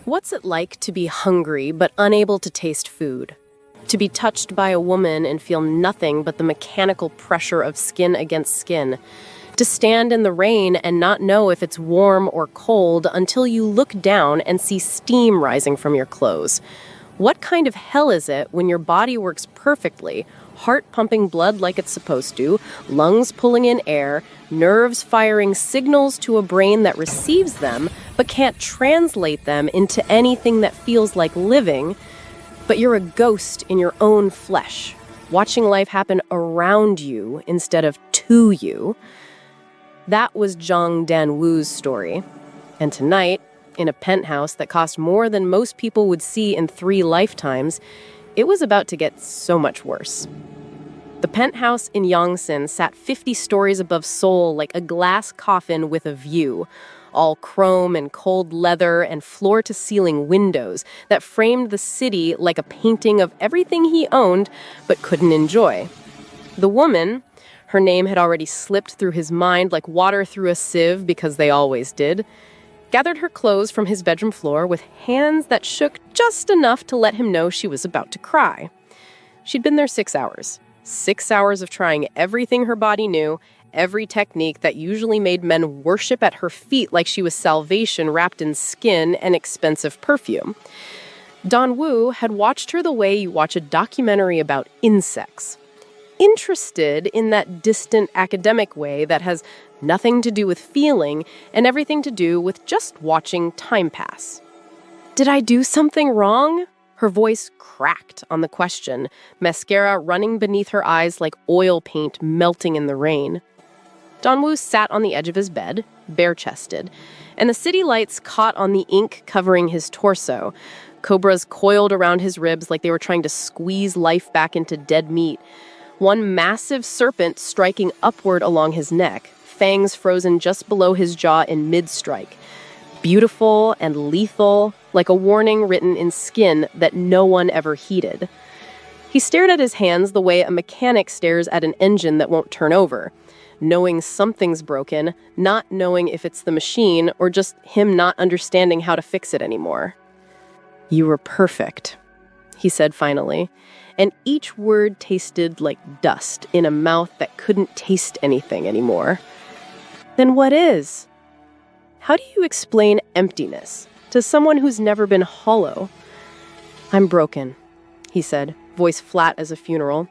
What's it like to be hungry but unable to taste food? To be touched by a woman and feel nothing but the mechanical pressure of skin against skin? To stand in the rain and not know if it's warm or cold until you look down and see steam rising from your clothes? What kind of hell is it when your body works perfectly, heart pumping blood like it's supposed to, lungs pulling in air, nerves firing signals to a brain that receives them but can't translate them into anything that feels like living, but you're a ghost in your own flesh, watching life happen around you instead of to you? That was Zhang Danwu's story. And tonight, in a penthouse that cost more than most people would see in 3 lifetimes, it was about to get so much worse. The penthouse in Yongsan sat 50 stories above Seoul like a glass coffin with a view, all chrome and cold leather and floor-to-ceiling windows that framed the city like a painting of everything he owned but couldn't enjoy. The woman, her name had already slipped through his mind like water through a sieve because they always did, gathered her clothes from his bedroom floor with hands that shook just enough to let him know she was about to cry. She'd been there 6 hours. 6 hours of trying everything her body knew, every technique that usually made men worship at her feet like she was salvation wrapped in skin and expensive perfume. Danwu had watched her the way you watch a documentary about insects. Interested in that distant academic way that has nothing to do with feeling and everything to do with just watching time pass. Did I do something wrong? Her voice cracked on the question, mascara running beneath her eyes like oil paint melting in the rain. Danwu sat on the edge of his bed, bare-chested, and the city lights caught on the ink covering his torso. Cobras coiled around his ribs like they were trying to squeeze life back into dead meat. One massive serpent striking upward along his neck, fangs frozen just below his jaw in mid-strike. Beautiful and lethal, like a warning written in skin that no one ever heeded. He stared at his hands the way a mechanic stares at an engine that won't turn over, knowing something's broken, not knowing if it's the machine or just him not understanding how to fix it anymore. "You were perfect," he said finally, and each word tasted like dust in a mouth that couldn't taste anything anymore. Then what is? How do you explain emptiness to someone who's never been hollow? "I'm broken," he said, voice flat as a funeral.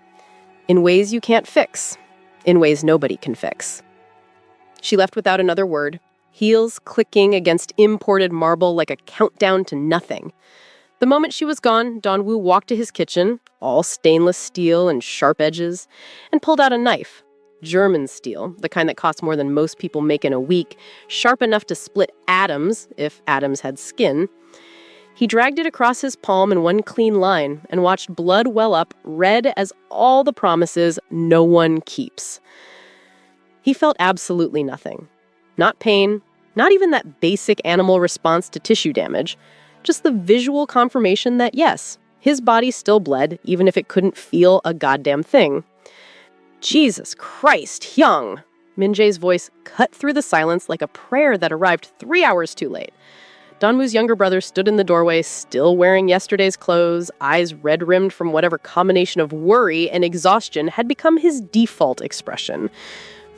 "In ways you can't fix. In ways nobody can fix." She left without another word, heels clicking against imported marble like a countdown to nothing. The moment she was gone, Danwu walked to his kitchen, all stainless steel and sharp edges, and pulled out a knife. German steel, the kind that costs more than most people make in a week, sharp enough to split atoms, if atoms had skin. He dragged it across his palm in one clean line and watched blood well up, red as all the promises no one keeps. He felt absolutely nothing. Not pain, not even that basic animal response to tissue damage, just the visual confirmation that yes, his body still bled, even if it couldn't feel a goddamn thing. "Jesus Christ, Hyung!" Min-jae's voice cut through the silence like a prayer that arrived 3 hours too late. Danwoo's younger brother stood in the doorway, still wearing yesterday's clothes, eyes red-rimmed from whatever combination of worry and exhaustion had become his default expression.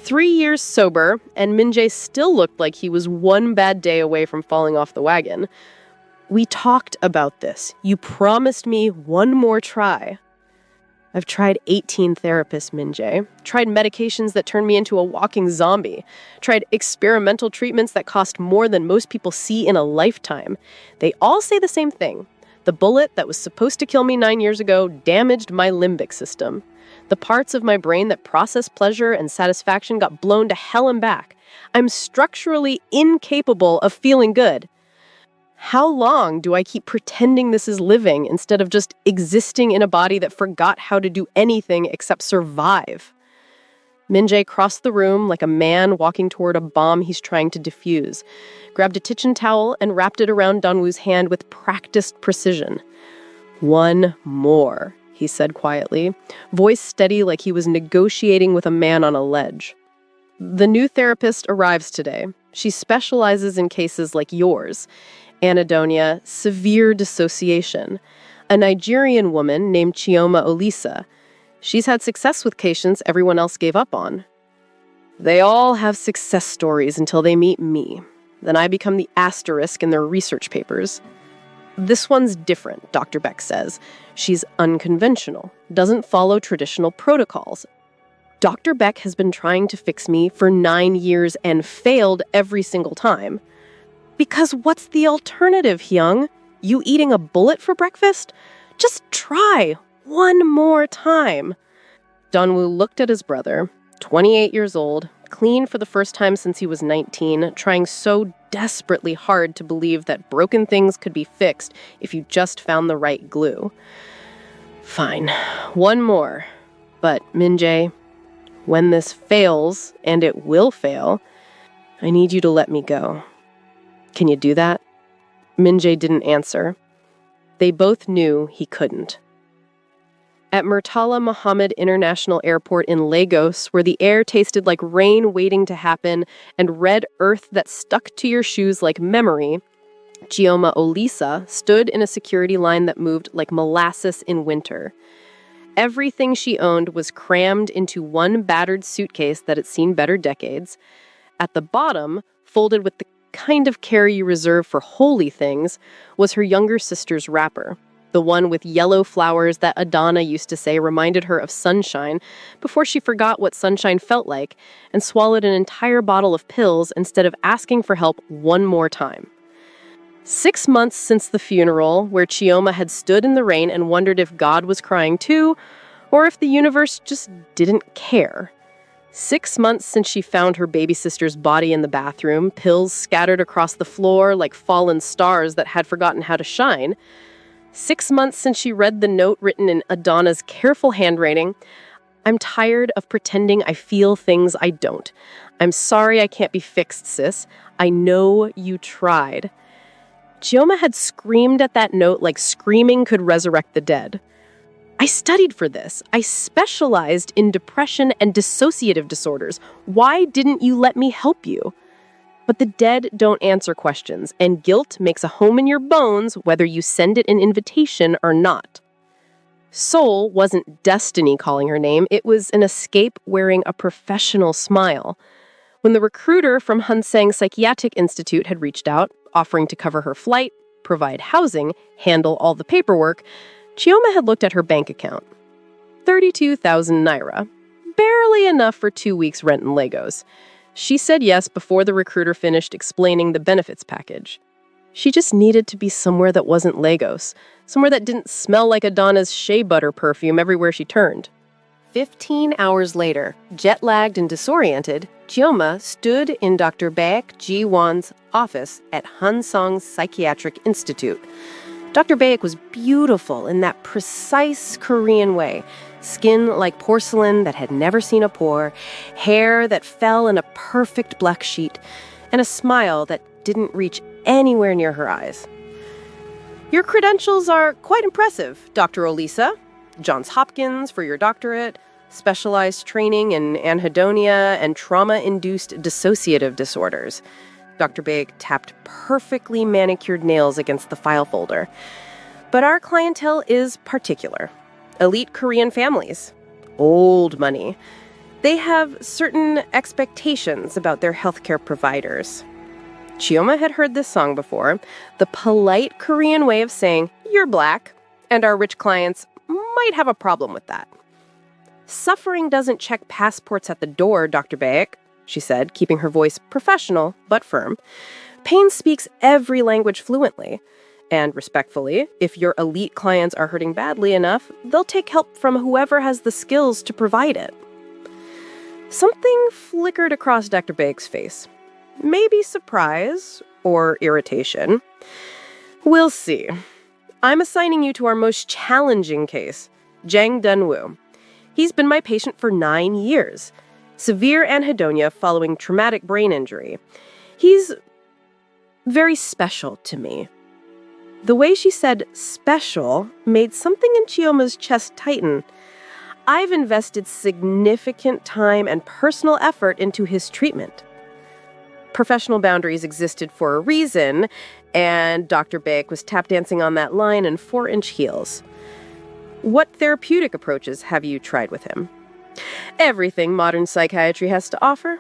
3 years sober, and Min-jae still looked like he was one bad day away from falling off the wagon. "We talked about this. You promised me one more try." "I've tried 18 therapists, Min-jae. Tried medications that turned me into a walking zombie. Tried experimental treatments that cost more than most people see in a lifetime. They all say the same thing. The bullet that was supposed to kill me 9 years ago damaged my limbic system. The parts of my brain that process pleasure and satisfaction got blown to hell and back. I'm structurally incapable of feeling good. How long do I keep pretending this is living instead of just existing in a body that forgot how to do anything except survive?" Min-jae crossed the room like a man walking toward a bomb he's trying to defuse, grabbed a kitchen towel and wrapped it around Danwoo's hand with practiced precision. "One more," he said quietly, voice steady like he was negotiating with a man on a ledge. "The new therapist arrives today. She specializes in cases like yours. anhedonia, severe dissociation. A Nigerian woman named Chioma Olisa. She's had success with patients everyone else gave up on. They all have success stories until they meet me. Then I become the asterisk in their research papers. This one's different, Dr. Beck says. She's unconventional, doesn't follow traditional protocols. Dr. Beck has been trying to fix me for 9 years and failed every single time. Because what's the alternative, Hyung? You eating a bullet for breakfast? Just try one more time. Donwoo looked at his brother, 28 years old, clean for the first time since he was 19, trying so desperately hard to believe that broken things could be fixed if you just found the right glue. Fine, one more. But, Min-jae, when this fails, and it will fail, I need you to let me go. Can you do that? Min-jae didn't answer. They both knew he couldn't. At Murtala Muhammad International Airport in Lagos, where the air tasted like rain waiting to happen and red earth that stuck to your shoes like memory, Chioma Olisa stood in a security line that moved like molasses in winter. Everything she owned was crammed into one battered suitcase that had seen better decades. At the bottom, folded with the kind of care you reserve for holy things, was her younger sister's wrapper. The one with yellow flowers that Adana used to say reminded her of sunshine before she forgot what sunshine felt like and swallowed an entire bottle of pills instead of asking for help one more time. 6 months since the funeral, where Chioma had stood in the rain and wondered if God was crying too, or if the universe just didn't care. 6 months since she found her baby sister's body in the bathroom, pills scattered across the floor like fallen stars that had forgotten how to shine. 6 months since she read the note written in Adana's careful handwriting. I'm tired of pretending I feel things I don't. I'm sorry I can't be fixed, sis. I know you tried. Chioma had screamed at that note like screaming could resurrect the dead. I studied for this. I specialized in depression and dissociative disorders. Why didn't you let me help you? But the dead don't answer questions, and guilt makes a home in your bones whether you send it an invitation or not. Soul wasn't destiny calling her name. It was an escape wearing a professional smile. When the recruiter from Hunseng Psychiatric Institute had reached out, offering to cover her flight, provide housing, handle all the paperwork, Chioma had looked at her bank account. 32,000 naira. Barely enough for 2 weeks' rent in Lagos. She said yes before the recruiter finished explaining the benefits package. She just needed to be somewhere that wasn't Lagos, somewhere that didn't smell like Adana's shea butter perfume everywhere she turned. 15 hours later, jet-lagged and disoriented, Chioma stood in Dr. Baek Ji-won's office at Hansong Psychiatric Institute. Dr. Baek was beautiful in that precise Korean way. Skin like porcelain that had never seen a pore, hair that fell in a perfect black sheet, and a smile that didn't reach anywhere near her eyes. Your credentials are quite impressive, Dr. Olisa. Johns Hopkins for your doctorate, specialized training in anhedonia and trauma-induced dissociative disorders. Dr. Baek tapped perfectly manicured nails against the file folder. But our clientele is particular. Elite Korean families. Old money. They have certain expectations about their healthcare providers. Chioma had heard this song before, the polite Korean way of saying, "You're black," and our rich clients might have a problem with that. Suffering doesn't check passports at the door, Dr. Baek, she said, keeping her voice professional but firm. Pain speaks every language fluently. And respectfully, if your elite clients are hurting badly enough, they'll take help from whoever has the skills to provide it. Something flickered across Dr. Baek's face. Maybe surprise or irritation. We'll see. I'm assigning you to our most challenging case, Jang Dunwoo. He's been my patient for 9 years. Severe anhedonia following traumatic brain injury. He's very special to me. The way she said special made something in Chioma's chest tighten. I've invested significant time and personal effort into his treatment. Professional boundaries existed for a reason, and Dr. Baek was tap dancing on that line in 4-inch heels. What therapeutic approaches have you tried with him? Everything modern psychiatry has to offer.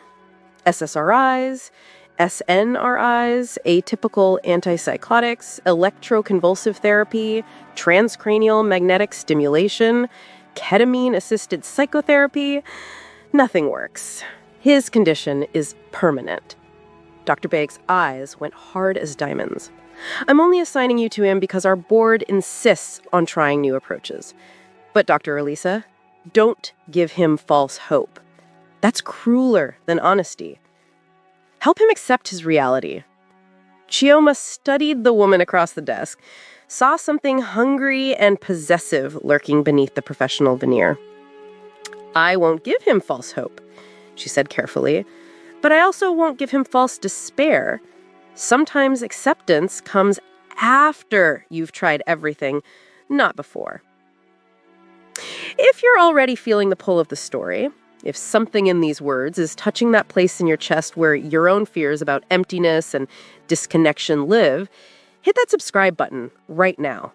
SSRIs, SNRIs, atypical antipsychotics, electroconvulsive therapy, transcranial magnetic stimulation, ketamine-assisted psychotherapy. Nothing works. His condition is permanent. Dr. Baek's eyes went hard as diamonds. I'm only assigning you to him because our board insists on trying new approaches. But Dr. Elisa, don't give him false hope. That's crueler than honesty. Help him accept his reality. Chioma studied the woman across the desk, saw something hungry and possessive lurking beneath the professional veneer. I won't give him false hope, she said carefully, but I also won't give him false despair. Sometimes acceptance comes after you've tried everything, not before. If you're already feeling the pull of the story, if something in these words is touching that place in your chest where your own fears about emptiness and disconnection live, hit that subscribe button right now.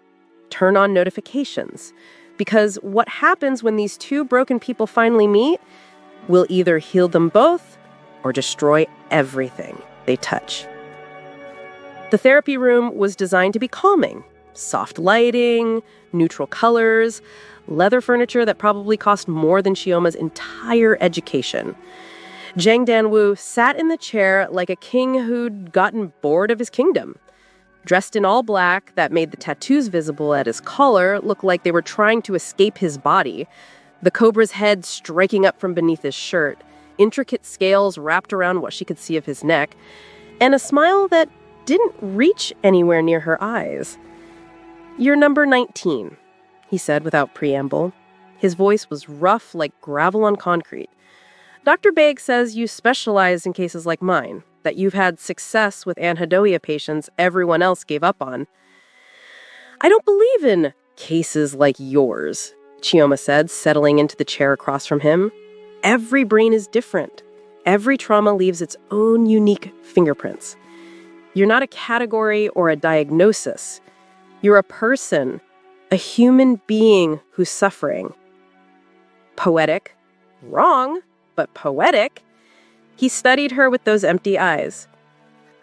Turn on notifications, because what happens when these two broken people finally meet will either heal them both or destroy everything they touch. The therapy room was designed to be calming. Soft lighting, neutral colors, leather furniture that probably cost more than Chioma's entire education. Zhang Danwu sat in the chair like a king who'd gotten bored of his kingdom. Dressed in all black that made the tattoos visible at his collar look like they were trying to escape his body, the cobra's head striking up from beneath his shirt, intricate scales wrapped around what she could see of his neck, and a smile that didn't reach anywhere near her eyes. "You're number 19, he said without preamble. His voice was rough like gravel on concrete. Dr. Baek says you specialize in cases like mine, that you've had success with anhedonia patients everyone else gave up on. I don't believe in cases like yours, Chioma said, settling into the chair across from him. Every brain is different. Every trauma leaves its own unique fingerprints. You're not a category or a diagnosis. You're a person, a human being who's suffering." Poetic. Wrong, but poetic. He studied her with those empty eyes.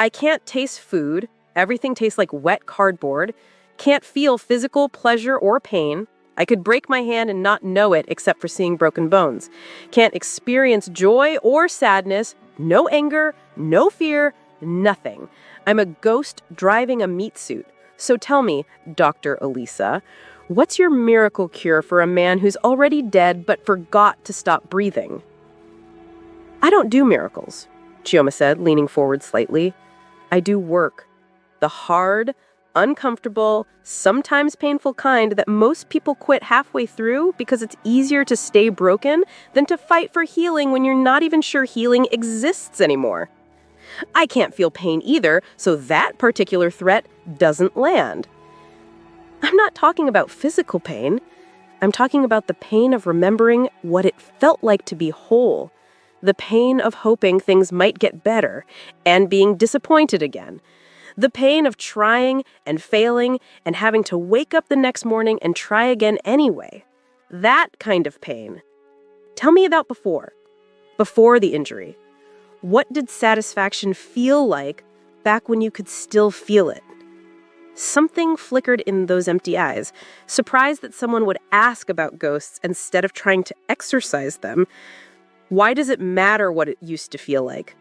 "I can't taste food. Everything tastes like wet cardboard. Can't feel physical pleasure or pain. I could break my hand and not know it except for seeing broken bones. Can't experience joy or sadness, no anger, no fear, nothing. I'm a ghost driving a meat suit. So tell me, Dr. Elisa, what's your miracle cure for a man who's already dead but forgot to stop breathing?" "I don't do miracles," Chioma said, leaning forward slightly. "I do work. The hard, uncomfortable, sometimes painful kind that most people quit halfway through because it's easier to stay broken than to fight for healing when you're not even sure healing exists anymore. I can't feel pain either, so that particular threat doesn't land. I'm not talking about physical pain. I'm talking about the pain of remembering what it felt like to be whole, the pain of hoping things might get better and being disappointed again, the pain of trying and failing and having to wake up the next morning and try again anyway. That kind of pain. Tell me about before the injury. What did satisfaction feel like back when you could still feel it?" Something flickered in those empty eyes, surprised that someone would ask about ghosts instead of trying to exorcise them. Why does it matter what it used to feel like?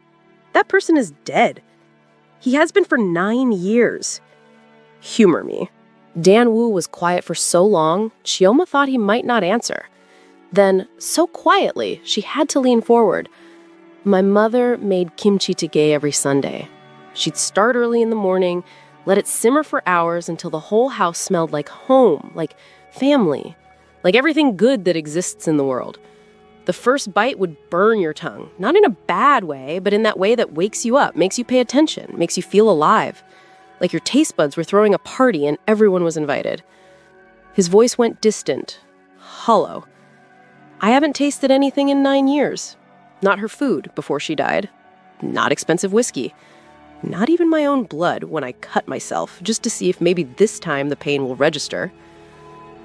That person is dead. He has been for 9 years. Humor me. Dan Wu was quiet for so long, Chioma thought he might not answer. Then, so quietly, she had to lean forward. "My mother made kimchi jjigae every Sunday. She'd start early in the morning, let it simmer for hours until the whole house smelled like home, like family, like everything good that exists in the world. The first bite would burn your tongue, not in a bad way, but in that way that wakes you up, makes you pay attention, makes you feel alive, like your taste buds were throwing a party and everyone was invited." His voice went distant, hollow. "I haven't tasted anything in 9 years. Not her food before she died." not expensive whiskey, not even my own blood when I cut myself, just to see if maybe this time the pain will register.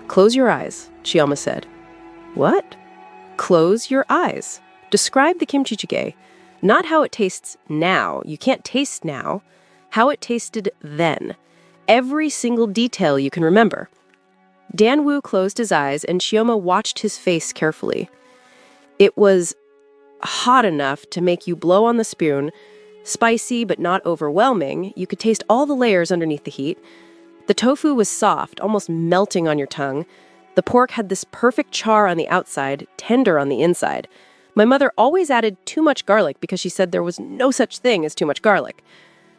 Close your eyes, Chioma said. What? Close your eyes. Describe the kimchi jjigae. Not how it tastes now. You can't taste now. How it tasted then. Every single detail you can remember. Dan-woo closed his eyes and Chioma watched his face carefully. It was hot enough to make you blow on the spoon, spicy but not overwhelming. You could taste all the layers underneath the heat. The tofu was soft, almost melting on your tongue. The pork had this perfect char on the outside, tender on the inside. My mother always added too much garlic because she said there was no such thing as too much garlic.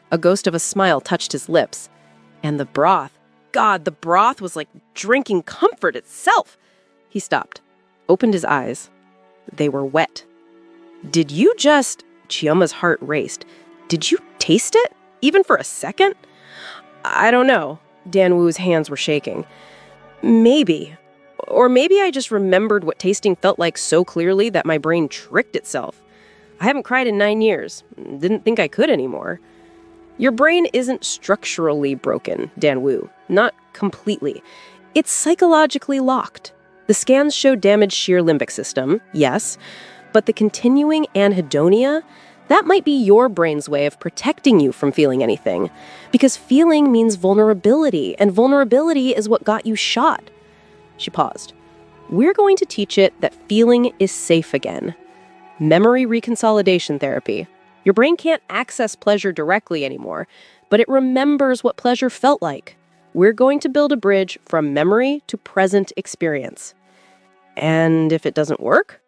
A ghost of a smile touched his lips. And the broth. God, the broth was like drinking comfort itself. He stopped, opened his eyes. They were wet. Did you just... Chioma's heart raced. Did you taste it? Even for a second? I don't know. Dan-woo's hands were shaking. Maybe. Or maybe I just remembered what tasting felt like so clearly that my brain tricked itself. I haven't cried in 9 years. Didn't think I could anymore. Your brain isn't structurally broken, Dan-woo. Not completely. It's psychologically locked. The scans show damaged sheer limbic system, yes, but the continuing anhedonia, that might be your brain's way of protecting you from feeling anything. Because feeling means vulnerability, and vulnerability is what got you shot. She paused. We're going to teach it that feeling is safe again. Memory reconsolidation therapy. Your brain can't access pleasure directly anymore, but it remembers what pleasure felt like. We're going to build a bridge from memory to present experience. And if it doesn't work,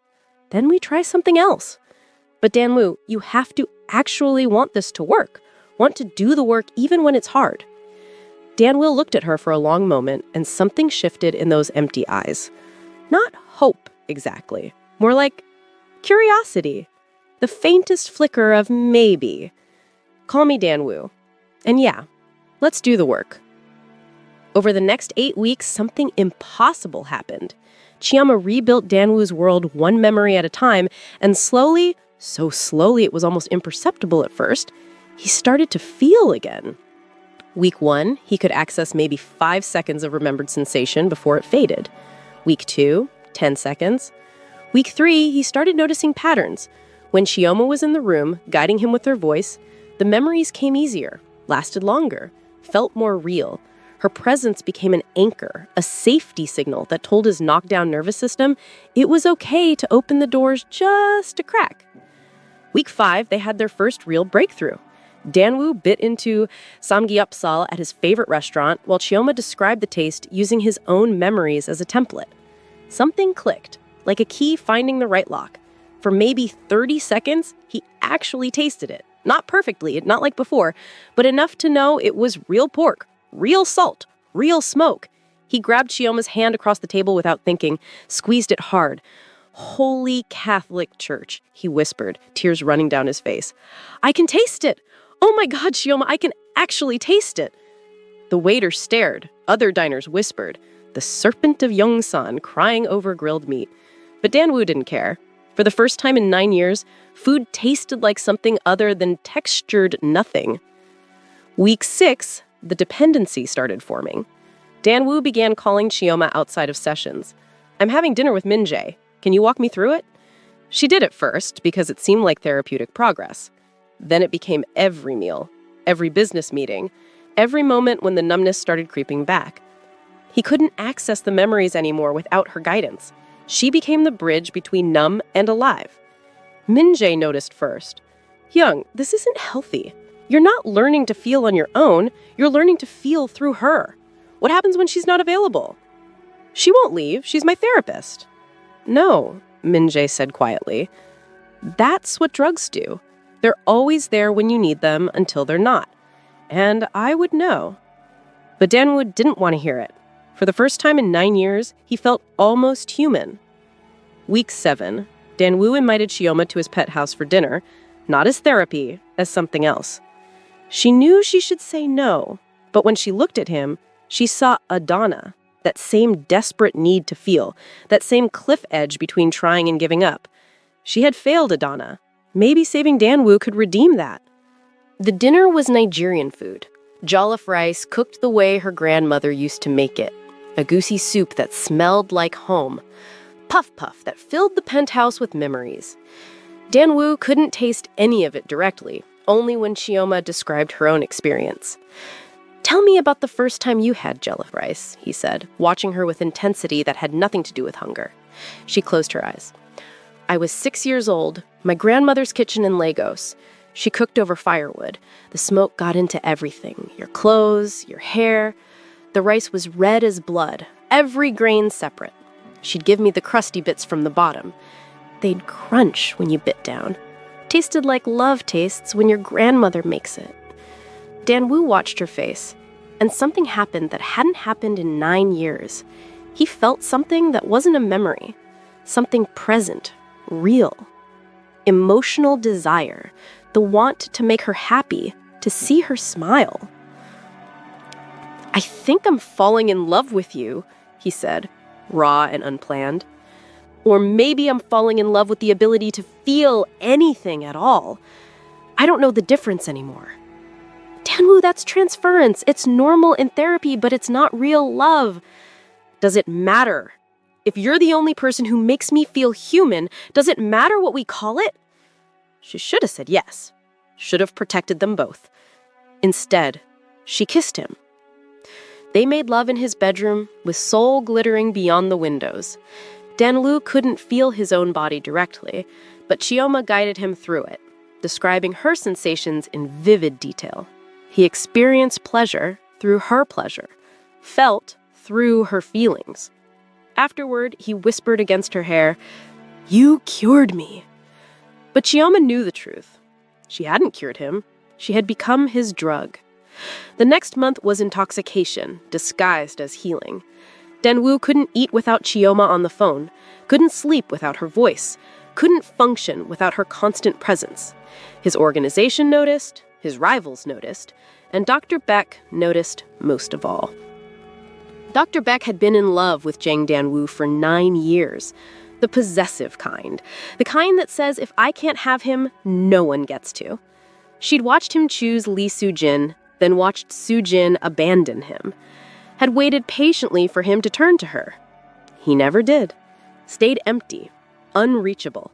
then we try something else. But Dan-woo, you have to actually want this to work. Want to do the work even when it's hard. Dan-woo looked at her for a long moment, and something shifted in those empty eyes. Not hope, exactly. More like curiosity. The faintest flicker of maybe. Call me Dan-woo. And yeah, let's do the work. Over the next 8 weeks, something impossible happened. Chioma rebuilt Dan-woo's world one memory at a time, and slowly, so slowly it was almost imperceptible at first, he started to feel again. Week 1, he could access maybe 5 seconds of remembered sensation before it faded. Week 2, 10 seconds. Week 3, he started noticing patterns. When Chioma was in the room, guiding him with her voice, the memories came easier, lasted longer, felt more real. Her presence became an anchor, a safety signal that told his knockdown nervous system it was okay to open the doors just a crack. Week 5, they had their first real breakthrough. Dan-woo bit into samgyeopsal at his favorite restaurant, while Chioma described the taste using his own memories as a template. Something clicked, like a key finding the right lock. For maybe 30 seconds, he actually tasted it. Not perfectly, not like before, but enough to know it was real pork, real salt, real smoke. He grabbed Chioma's hand across the table without thinking, squeezed it hard. Holy Catholic Church, he whispered, tears running down his face. I can taste it! Oh my God, Chioma, I can actually taste it! The waiter stared. Other diners whispered. The serpent of Yongsan crying over grilled meat. But Dan-woo didn't care. For the first time in 9 years, food tasted like something other than textured nothing. Week 6, the dependency started forming. Dan-woo began calling Chioma outside of sessions. I'm having dinner with Min-jae. Can you walk me through it? She did at first because it seemed like therapeutic progress. Then it became every meal, every business meeting, every moment when the numbness started creeping back. He couldn't access the memories anymore without her guidance. She became the bridge between numb and alive. Min-jae noticed first. Young, this isn't healthy. You're not learning to feel on your own. You're learning to feel through her. What happens when she's not available? She won't leave. She's my therapist. No, Min-jae said quietly. That's what drugs do. They're always there when you need them until they're not. And I would know. But Dan-woo didn't want to hear it. For the first time in 9 years, he felt almost human. Week 7, Dan-woo invited Chioma to his pet house for dinner, not as therapy, as something else. She knew she should say no, but when she looked at him, she saw Adana, that same desperate need to feel, that same cliff edge between trying and giving up. She had failed Adana, Maybe saving Danwoo could redeem that. The dinner was Nigerian food. Jollof rice cooked the way her grandmother used to make it. A goosey soup that smelled like home. Puff puff that filled the penthouse with memories. Danwoo couldn't taste any of it directly, only when Chioma described her own experience. "Tell me about the first time you had jollof rice," he said, watching her with intensity that had nothing to do with hunger. She closed her eyes. "I was 6 years old, my grandmother's kitchen in Lagos. She cooked over firewood. The smoke got into everything, your clothes, your hair. The rice was red as blood, every grain separate. She'd give me the crusty bits from the bottom. They'd crunch when you bit down. Tasted like love tastes when your grandmother makes it." Danwoo watched her face, and something happened that hadn't happened in 9 years. He felt something that wasn't a memory, something present, real. Emotional desire, the want to make her happy, to see her smile. "I think I'm falling in love with you," he said, raw and unplanned. "Or maybe I'm falling in love with the ability to feel anything at all. I don't know the difference anymore." "Danwoo, that's transference. It's normal in therapy, but it's not real love." "Does it matter? If you're the only person who makes me feel human, does it matter what we call it?" She should have said yes. Should have protected them both. Instead, she kissed him. They made love in his bedroom, with soul glittering beyond the windows. Danwoo couldn't feel his own body directly, but Chioma guided him through it, describing her sensations in vivid detail. He experienced pleasure through her pleasure, felt through her feelings. Afterward, he whispered against her hair, "You cured me." But Chioma knew the truth. She hadn't cured him. She had become his drug. The next month was intoxication, disguised as healing. Danwoo couldn't eat without Chioma on the phone, couldn't sleep without her voice, couldn't function without her constant presence. His organization noticed, his rivals noticed, and Dr. Beck noticed most of all. Dr. Beck had been in love with Jang Danwoo for 9 years. The possessive kind. The kind that says if I can't have him, no one gets to. She'd watched him choose Lee Soo-jin, then watched Soo-jin abandon him. Had waited patiently for him to turn to her. He never did. Stayed empty, unreachable.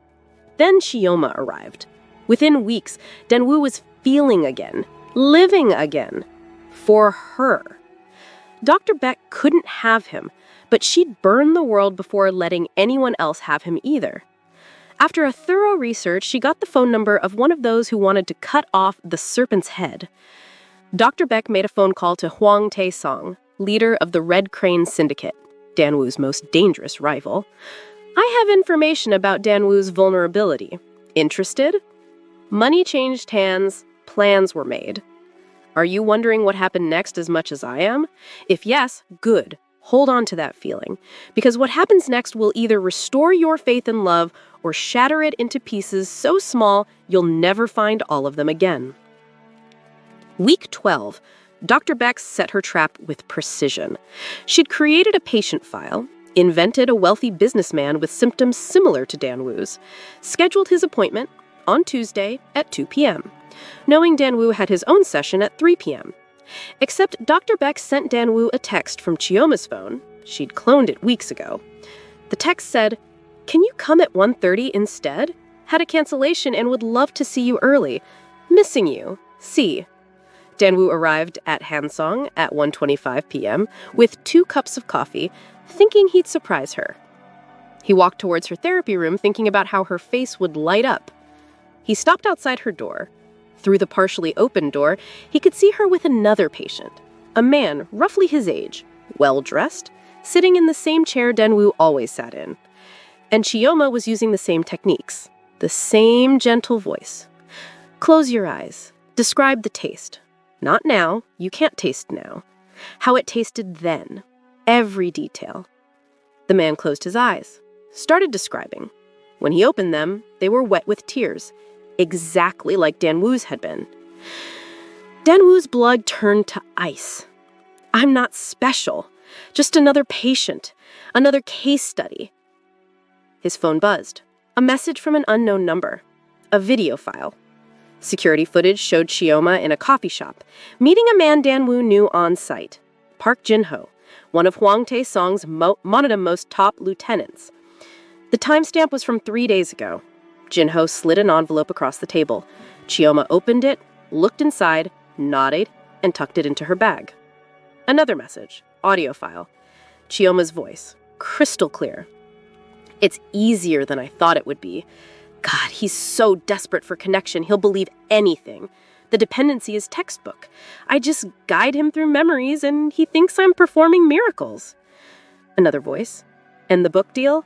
Then Chioma arrived. Within weeks, Danwoo was feeling again, living again. For her. Dr. Beck couldn't have him, but she'd burn the world before letting anyone else have him either. After a thorough research, she got the phone number of one of those who wanted to cut off the serpent's head. Dr. Beck made a phone call to Hwang Tae-song, leader of the Red Crane Syndicate, Danwoo's most dangerous rival. "I have information about Danwoo's vulnerability. Interested?" Money changed hands, plans were made. Are you wondering what happened next as much as I am? If yes, good. Hold on to that feeling, because what happens next will either restore your faith in love or shatter it into pieces so small you'll never find all of them again. Week 12, Dr. Beck set her trap with precision. She'd created a patient file, invented a wealthy businessman with symptoms similar to Danwoo's, scheduled his appointment on Tuesday at 2 p.m., knowing Danwoo had his own session at 3 p.m. Except Dr. Beck sent Danwoo a text from Chioma's phone. She'd cloned it weeks ago. The text said, "Can you come at 1:30 instead? Had a cancellation and would love to see you early. Missing you. See." Danwoo arrived at Hansong at 1:25 p.m. with 2 cups of coffee, thinking he'd surprise her. He walked towards her therapy room thinking about how her face would light up. He stopped outside her door. Through the partially open door, he could see her with another patient, a man roughly his age, well-dressed, sitting in the same chair Danwoo always sat in. And Chioma was using the same techniques, the same gentle voice. "Close your eyes. Describe the taste. Not now, you can't taste now. How it tasted then. Every detail." The man closed his eyes, started describing. When he opened them, they were wet with tears, exactly like Danwoo's had been. Danwoo's blood turned to ice. "I'm not special, just another patient, another case study." His phone buzzed. A message from an unknown number. A video file. Security footage showed Chioma in a coffee shop, meeting a man Dan-woo knew on site, Park Jin-ho, one of Hwang Tae-song's most top lieutenants. The timestamp was from 3 days ago. Jin-ho slid an envelope across the table. Chioma opened it, looked inside, nodded, and tucked it into her bag. Another message, audio file. Chioma's voice, crystal clear. It's easier than I thought it would be. God, he's so desperate for connection, he'll believe anything. The dependency is textbook. I just guide him through memories and he thinks I'm performing miracles. Another voice. And the book deal?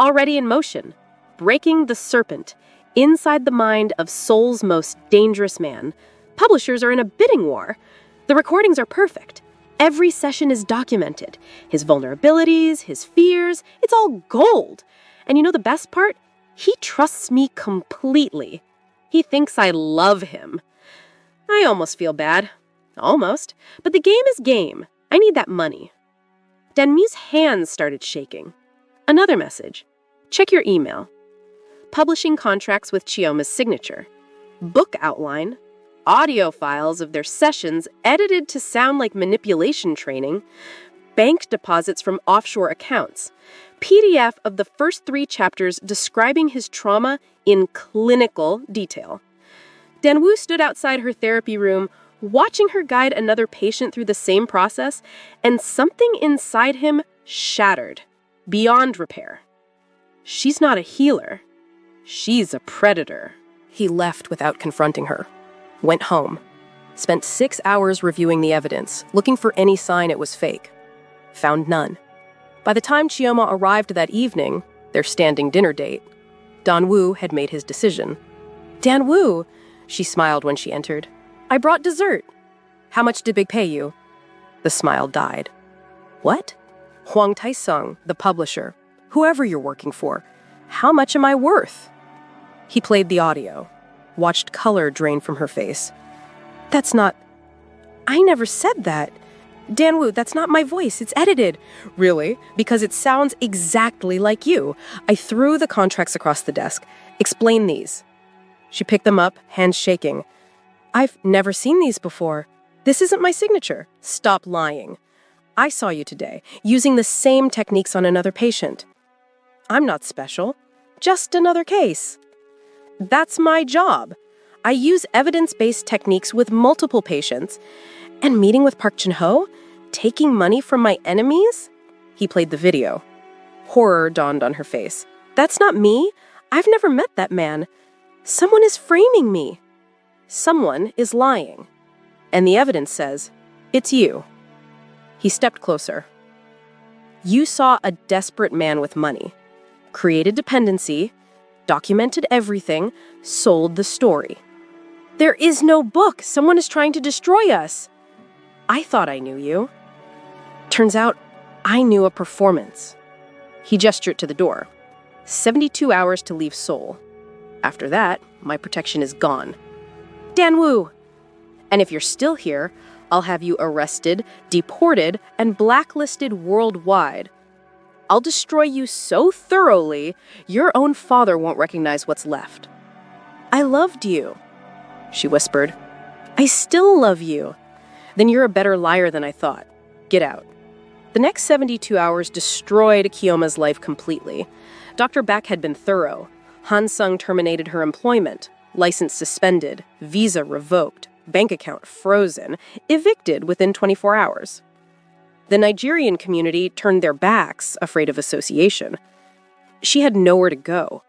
Already in motion. Breaking the Serpent. Inside the mind of Seoul's most dangerous man. Publishers are in a bidding war. The recordings are perfect. Every session is documented. His vulnerabilities, his fears, it's all gold. And you know the best part? He trusts me completely. He thinks I love him. I almost feel bad. Almost. But the game is game. I need that money. Denmu's hands started shaking. Another message. Check your email. Publishing contracts with Chioma's signature. Book outline. Audio files of their sessions edited to sound like manipulation training. Bank deposits from offshore accounts. PDF of the first 3 chapters describing his trauma in clinical detail. Dan-woo stood outside her therapy room, watching her guide another patient through the same process, and something inside him shattered, beyond repair. She's not a healer. She's a predator. He left without confronting her. Went home. Spent 6 hours reviewing the evidence, looking for any sign it was fake. Found none. By the time Chioma arrived that evening, their standing dinner date, Dan-woo had made his decision. Dan-woo, she smiled when she entered. I brought dessert. How much did Big pay you? The smile died. What? Hwang Tae-sung, the publisher. Whoever you're working for. How much am I worth? He played the audio, watched color drain from her face. That's not... I never said that. Dan-woo, that's not my voice. It's edited. Really? Because it sounds exactly like you. I threw the contracts across the desk. Explain these. She picked them up, hands shaking. I've never seen these before. This isn't my signature. Stop lying. I saw you today, using the same techniques on another patient. I'm not special. Just another case. That's my job. I use evidence-based techniques with multiple patients. And meeting with Park Jin-ho? Taking money from my enemies? He played the video. Horror dawned on her face. That's not me. I've never met that man. Someone is framing me. Someone is lying. And the evidence says, it's you. He stepped closer. You saw a desperate man with money. Created dependency, documented everything, sold the story. There is no book. Someone is trying to destroy us. I thought I knew you. Turns out, I knew a performance. He gestured to the door. 72 hours to leave Seoul. After that, my protection is gone. Dan-woo! And if you're still here, I'll have you arrested, deported, and blacklisted worldwide. I'll destroy you so thoroughly, your own father won't recognize what's left. I loved you, she whispered. I still love you. Then you're a better liar than I thought. Get out. The next 72 hours destroyed Chioma's life completely. Dr. Baek had been thorough. Han Sung terminated her employment, license suspended, visa revoked, bank account frozen, evicted within 24 hours. The Nigerian community turned their backs, afraid of association. She had nowhere to go.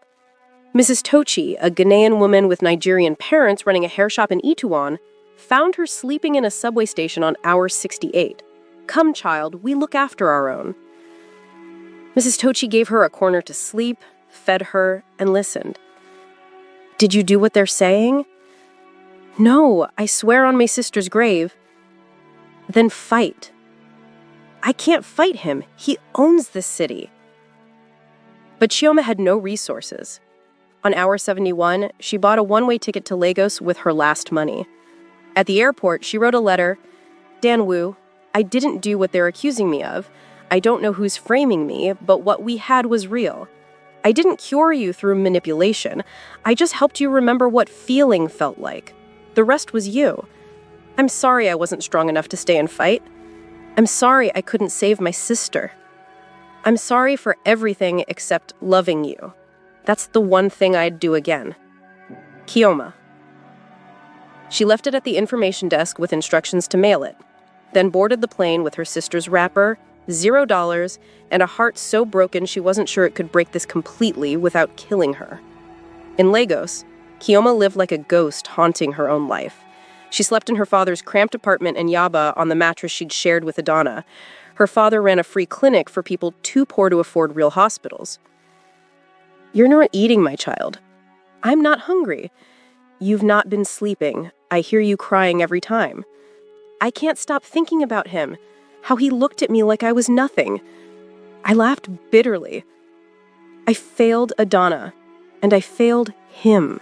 Mrs. Tochi, a Ghanaian woman with Nigerian parents running a hair shop in Ituan, found her sleeping in a subway station on hour 68. Come, child, we look after our own. Mrs. Tochi gave her a corner to sleep, fed her, and listened. Did you do what they're saying? No, I swear on my sister's grave. Then fight. I can't fight him. He owns this city. But Chioma had no resources. On hour 71, she bought a one-way ticket to Lagos with her last money. At the airport, she wrote a letter. Dan-woo, I didn't do what they're accusing me of. I don't know who's framing me, but what we had was real. I didn't cure you through manipulation. I just helped you remember what feeling felt like. The rest was you. I'm sorry I wasn't strong enough to stay and fight. I'm sorry I couldn't save my sister. I'm sorry for everything except loving you. That's the one thing I'd do again. Kioma. She left it at the information desk with instructions to mail it, then boarded the plane with her sister's wrapper, $0, and a heart so broken she wasn't sure it could break this completely without killing her. In Lagos, Kioma lived like a ghost haunting her own life. She slept in her father's cramped apartment in Yaba on the mattress she'd shared with Adana. Her father ran a free clinic for people too poor to afford real hospitals. You're not eating, my child. I'm not hungry. You've not been sleeping. I hear you crying every time. I can't stop thinking about him, how he looked at me like I was nothing. I laughed bitterly. I failed Adana, and I failed him.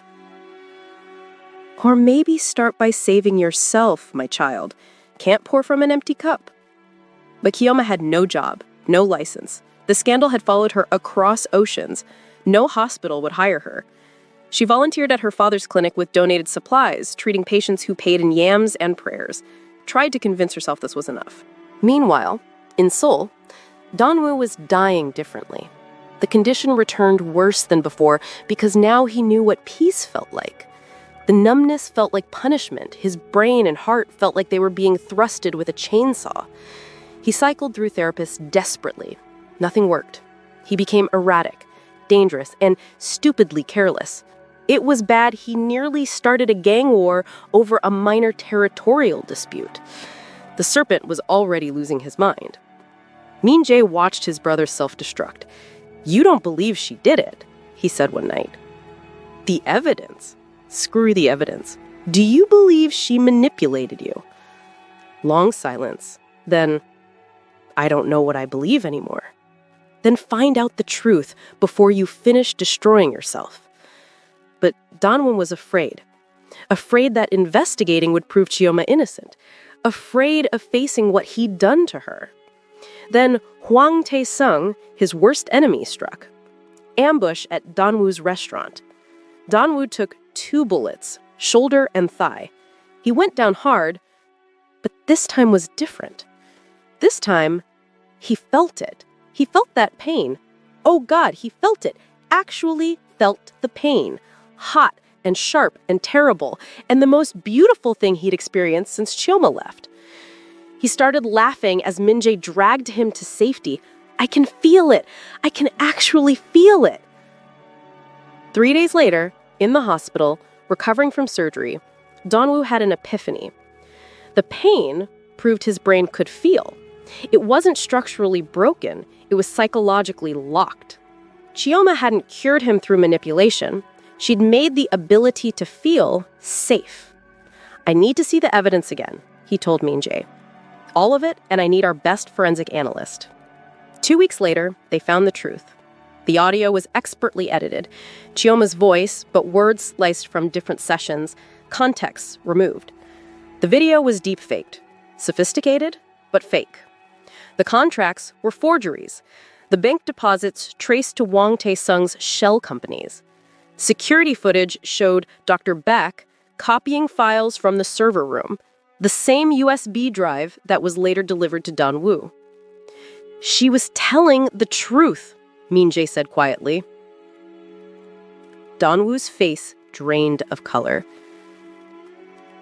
Or maybe start by saving yourself, my child. Can't pour from an empty cup. But Kioma had no job, no license. The scandal had followed her across oceans. No hospital would hire her. She volunteered at her father's clinic with donated supplies, treating patients who paid in yams and prayers. Tried to convince herself this was enough. Meanwhile, in Seoul, Danwoo was dying differently. The condition returned worse than before because now he knew what peace felt like. The numbness felt like punishment. His brain and heart felt like they were being thrusted with a chainsaw. He cycled through therapists desperately. Nothing worked. He became erratic, dangerous, and stupidly careless. It was bad he nearly started a gang war over a minor territorial dispute. The serpent was already losing his mind. Min Jae watched his brother self-destruct. "You don't believe she did it," he said one night. "The evidence? Screw the evidence. Do you believe she manipulated you?" Long silence. Then, "I don't know what I believe anymore." "Then find out the truth before you finish destroying yourself." But Danwoo was afraid. Afraid that investigating would prove Chioma innocent. Afraid of facing what he'd done to her. Then Hwang Tae-sung, his worst enemy, struck. Ambush at Danwoo's restaurant. Danwoo took 2 bullets, shoulder and thigh. He went down hard, but this time was different. This time, he felt it. He felt that pain. Oh God, he felt it. Actually felt the pain. Hot and sharp and terrible, and the most beautiful thing he'd experienced since Chioma left. He started laughing as Min Jae dragged him to safety. "I can feel it. I can actually feel it." 3 days later, in the hospital, recovering from surgery, Danwoo had an epiphany. The pain proved his brain could feel. It wasn't structurally broken, it was psychologically locked. Chioma hadn't cured him through manipulation. She'd made the ability to feel safe. "I need to see the evidence again," he told Min Jae. "All of it, and I need our best forensic analyst." 2 weeks later, they found the truth. The audio was expertly edited. Chioma's voice, but words sliced from different sessions, contexts removed. The video was deep-faked. Sophisticated, but fake. The contracts were forgeries. The bank deposits traced to Hwang Tae-sung's shell companies. Security footage showed Dr. Beck copying files from the server room, the same USB drive that was later delivered to Danwoo. "She was telling the truth," Min Jae said quietly. Danwoo's face drained of color.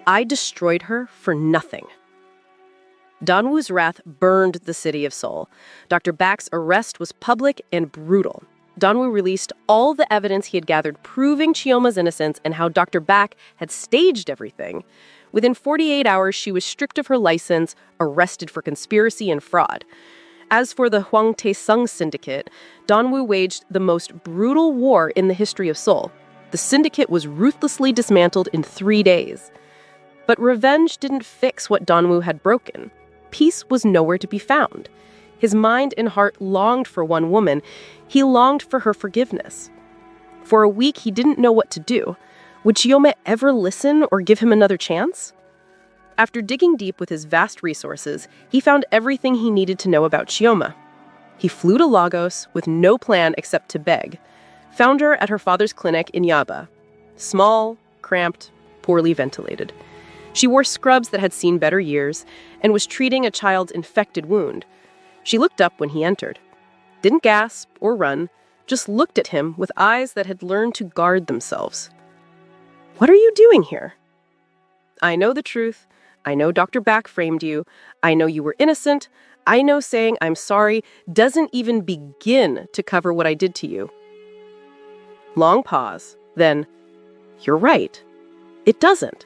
"I destroyed her for nothing." Danwoo's wrath burned the city of Seoul. Dr. Bak's arrest was public and brutal. Danwoo released all the evidence he had gathered proving Chioma's innocence and how Dr. Bak had staged everything. Within 48 hours, she was stripped of her license, arrested for conspiracy and fraud. As for the Hwang Tae-sung syndicate, Danwoo waged the most brutal war in the history of Seoul. The syndicate was ruthlessly dismantled in 3 days. But revenge didn't fix what Danwoo had broken. Peace was nowhere to be found. His mind and heart longed for one woman. He longed for her forgiveness. For a week, he didn't know what to do. Would Chioma ever listen or give him another chance? After digging deep with his vast resources, he found everything he needed to know about Chioma. He flew to Lagos with no plan except to beg. Found her at her father's clinic in Yaba. Small, cramped, poorly ventilated. She wore scrubs that had seen better years and was treating a child's infected wound. She looked up when he entered. Didn't gasp or run, just looked at him with eyes that had learned to guard themselves. "What are you doing here?" "I know the truth. I know Dr. Back framed you. I know you were innocent. I know saying I'm sorry doesn't even begin to cover what I did to you." Long pause. Then, "You're right. It doesn't.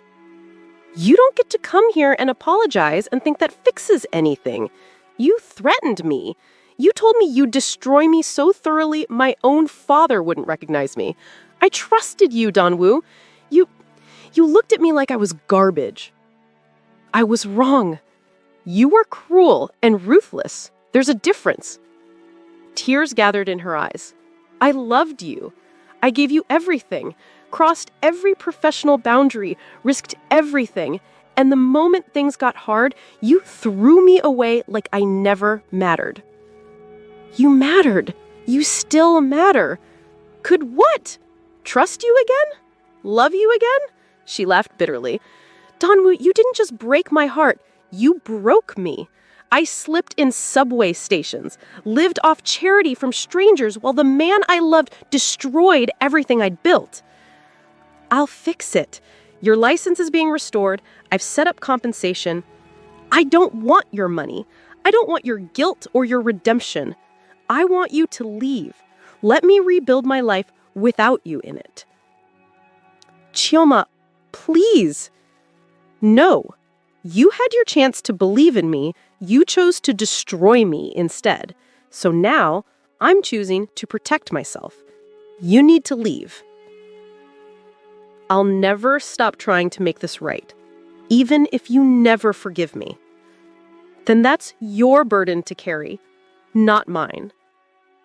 You don't get to come here and apologize and think that fixes anything. You threatened me. You told me you'd destroy me so thoroughly my own father wouldn't recognize me. I trusted you, Danwoo. You looked at me like I was garbage. I was wrong. You were cruel and ruthless. There's a difference." Tears gathered in her eyes. "I loved you. I gave you everything, crossed every professional boundary, risked everything, and the moment things got hard, you threw me away like I never mattered." "You mattered. You still matter. Could what? Trust you again? Love you again?" She laughed bitterly. "Danwoo, you didn't just break my heart. You broke me. I slipped in subway stations, lived off charity from strangers while the man I loved destroyed everything I'd built. I'll fix it. Your license is being restored. I've set up compensation. I don't want your money. I don't want your guilt or your redemption. I want you to leave. Let me rebuild my life without you in it." "Chioma, please." "No. You had your chance to believe in me. You chose to destroy me instead. So now I'm choosing to protect myself. You need to leave. I'll never stop trying to make this right, even if you never forgive me. Then that's your burden to carry, not mine."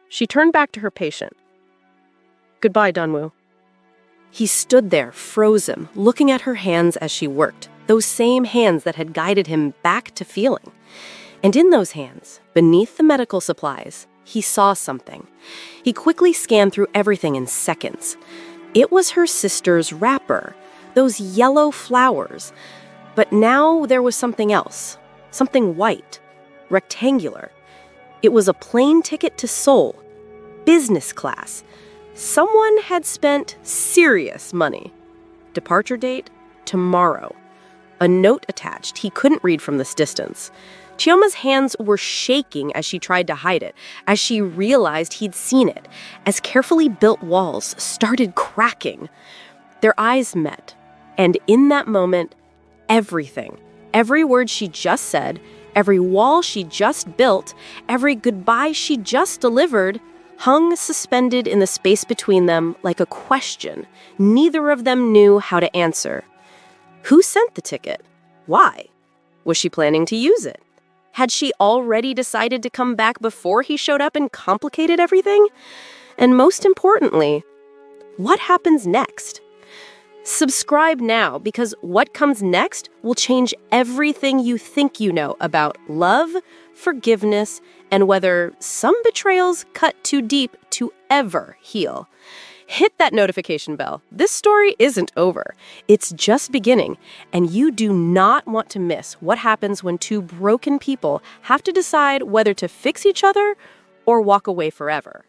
She turned back to her patient. "Goodbye, Danwoo." He stood there, frozen, looking at her hands as she worked, those same hands that had guided him back to feeling. And in those hands, beneath the medical supplies, he saw something. He quickly scanned through everything in seconds. It was her sister's wrapper, those yellow flowers. But now there was something else, something white, rectangular. It was a plane ticket to Seoul, business class. Someone had spent serious money. Departure date, tomorrow. A note attached he couldn't read from this distance. Chioma's hands were shaking as she tried to hide it, as she realized he'd seen it, as carefully built walls started cracking. Their eyes met, and in that moment, everything, every word she just said, every wall she just built, every goodbye she just delivered, hung suspended in the space between them like a question neither of them knew how to answer. Who sent the ticket? Why? Was she planning to use it? Had she already decided to come back before he showed up and complicated everything? And most importantly, what happens next? Subscribe now, because what comes next will change everything you think you know about love, forgiveness, and whether some betrayals cut too deep to ever heal. Hit that notification bell. This story isn't over. It's just beginning, and you do not want to miss what happens when two broken people have to decide whether to fix each other or walk away forever.